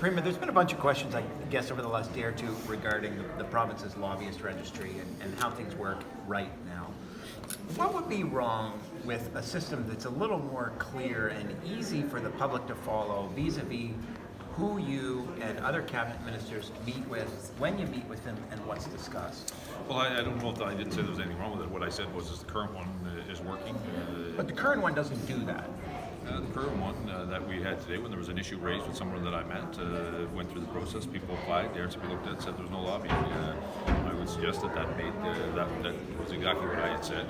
Premier, there's been a bunch of questions, I guess, over the last day or two regarding the province's lobbyist registry and how things work right now. What would be wrong with a system that's a little more clear and easy for the public to follow vis-a-vis who you and other cabinet ministers meet with, when you meet with them, and what's discussed? Well, I don't know if I didn't say there was anything wrong with it. What I said was the current one is working. But the current one doesn't do that. The current one that we had today, when there was an issue raised with someone that I met, went through the process, people applied, the RCP looked at it, said there was no lobbying. I would suggest that that was exactly what I had said.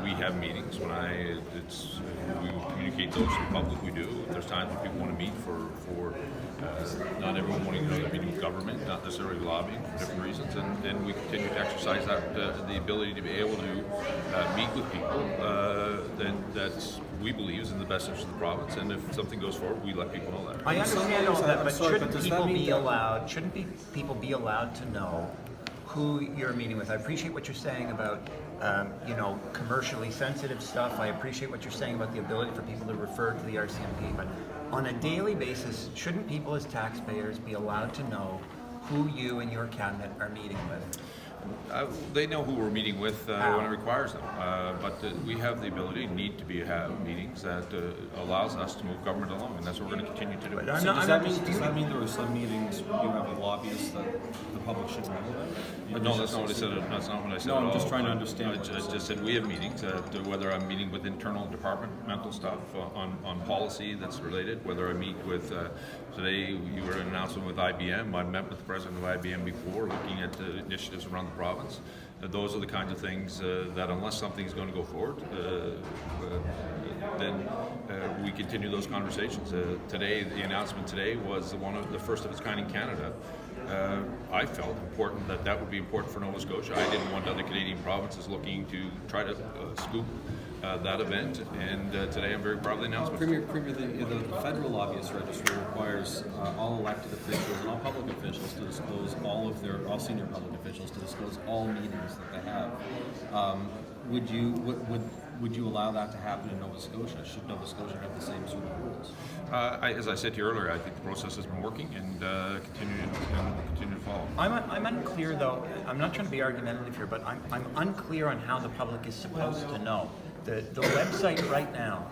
We have meetings when we communicate those to the public. We do. If there's times when people want to meet for not everyone wanting to meet with government, not necessarily lobbying for different reasons, and we continue to exercise that the ability to be able to meet with people that we believe is in the best interest of the province. And if something goes forward, we let people know that. I understand all that, but shouldn't people be allowed to know who you're meeting with? I appreciate what you're saying about commercially sensitive stuff. I appreciate what you're saying about the ability for people to refer to the RCMP, but on a daily basis, shouldn't people as taxpayers be allowed to know who you and your cabinet are meeting with? They know who we're meeting with when it requires them, but we have the ability, need to have meetings that allows us to move government along, and that's what we're going to continue to do. So does that mean there are some meetings you have a lobbyist that the public should know about? No, that's not what I said. That's not what I said. No, at I'm all. just trying to understand. I just said we have meetings. Whether I'm meeting with internal departmental stuff on policy that's related, whether I meet with today, you were an announcement with IBM. I met with the president of IBM before, looking at the initiatives around the province. Those are the kinds of things that, unless something's going to go forward, then we continue those conversations. Today, the announcement today was one of the first of its kind in Canada. I felt important that would be important for Nova Scotia. I didn't want other Canadian provinces looking to try to scoop that event, and today I'm very proud of the announcement. Premier, the federal lobbyist registry requires all elected officials and all public officials to disclose all senior public officials to disclose all meetings that they have. Would you allow that to happen in Nova Scotia? Should Nova Scotia have the same sort of rules? As I said to you earlier, I think the process has been working and continue to follow. I'm unclear, though. I'm not trying to be argumentative here, but I'm unclear on how the public is supposed to know. The website right now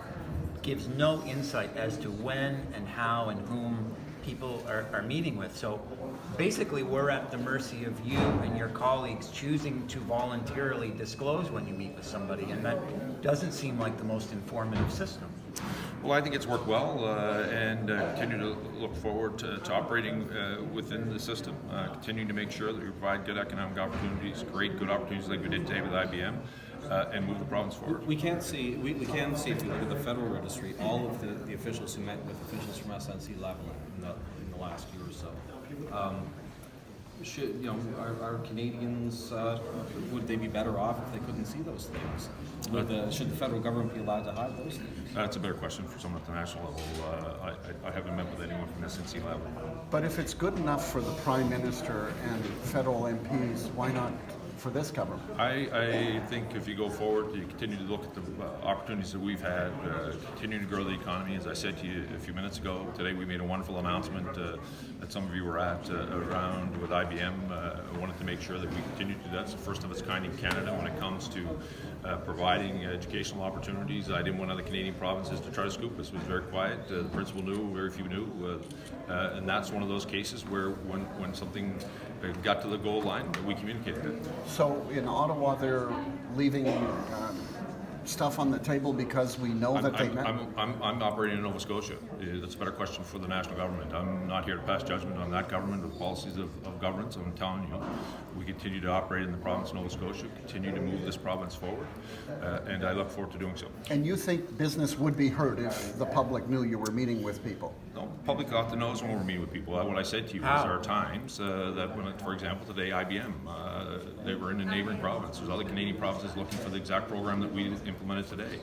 gives no insight as to when and how and whom people are meeting with. So basically, we're at the mercy of you and your colleagues choosing to voluntarily disclose when you meet with somebody, and that doesn't seem like the most informative system. Well, I think it's worked well, and continue to look forward to operating within the system, continuing to make sure that we provide good economic opportunities, create good opportunities like we did today with IBM, and move the province forward. We can see if you look at the federal registry, all of the officials who met with officials from SNC level in the last year or so. Are Canadians, would they be better off if they couldn't see those things? Should the federal government be allowed to hide those things? That's a better question for someone at the national level. I haven't met with anyone from SNC level. But if it's good enough for the Prime Minister and federal MPs, why not for this government? I think if you go forward, you continue to look at the opportunities that we've had, continue to grow the economy. As I said to you a few minutes ago, today we made a wonderful announcement that some of you were at around with IBM. I wanted to make sure that we continue to do that. It's the first of its kind in Canada when it comes to providing educational opportunities. I didn't want other Canadian provinces to try to scoop us. It was very quiet. The principal knew, very few knew. And that's one of those cases where when something got to the goal line, we communicated it. So in Ottawa, they're leaving stuff on the table because we know that they met? I'm operating in Nova Scotia. That's a better question for the national government. I'm not here to pass judgment on that government or the policies of governments. I'm telling you, we continue to operate in the province of Nova Scotia, continue to move this province forward, and I look forward to doing so. And you think business would be hurt if the public knew you were meeting with people? No, the public ought to know when we're meeting with people. What I said to you is there are times that when, for example, today IBM, they were in a neighboring province. There's other Canadian provinces looking for the exact program that we implemented today.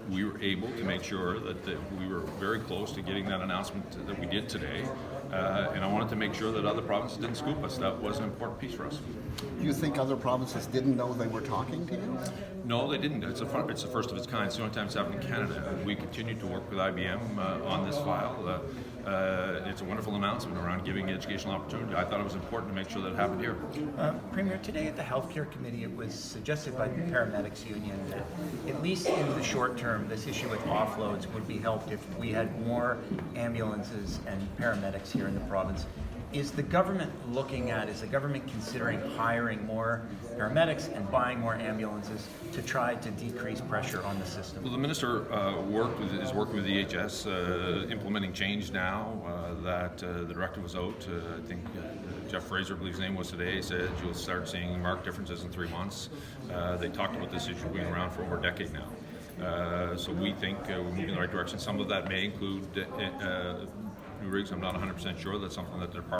We were able to make sure that we were very close to getting that announcement that we did today, and I wanted to make sure that other provinces didn't scoop us. That was an important piece for us. Do you think other provinces didn't know they were talking to you? No, they didn't. It's the first of its kind. It's the only time it's happened in Canada. We continue to work with IBM on this file. It's a wonderful announcement around giving educational opportunity. I thought it was important to make sure that it happened here. Premier, today at the Healthcare Committee, it was suggested by the Paramedics Union that, at least in the short term, this issue with offloads would be helped if we had more ambulances and paramedics here in the province. Is the government considering hiring more paramedics and buying more ambulances to try to decrease pressure on the system? Well, the minister is working with the EHS, implementing change now that the directive was out. I think Jeff Fraser, I believe his name was today, said you'll start seeing marked differences in 3 months. They talked about this issue being around for over a decade now. So we think we're moving in the right direction. Some of that may include new rigs. I'm not 100% sure. That's something that the department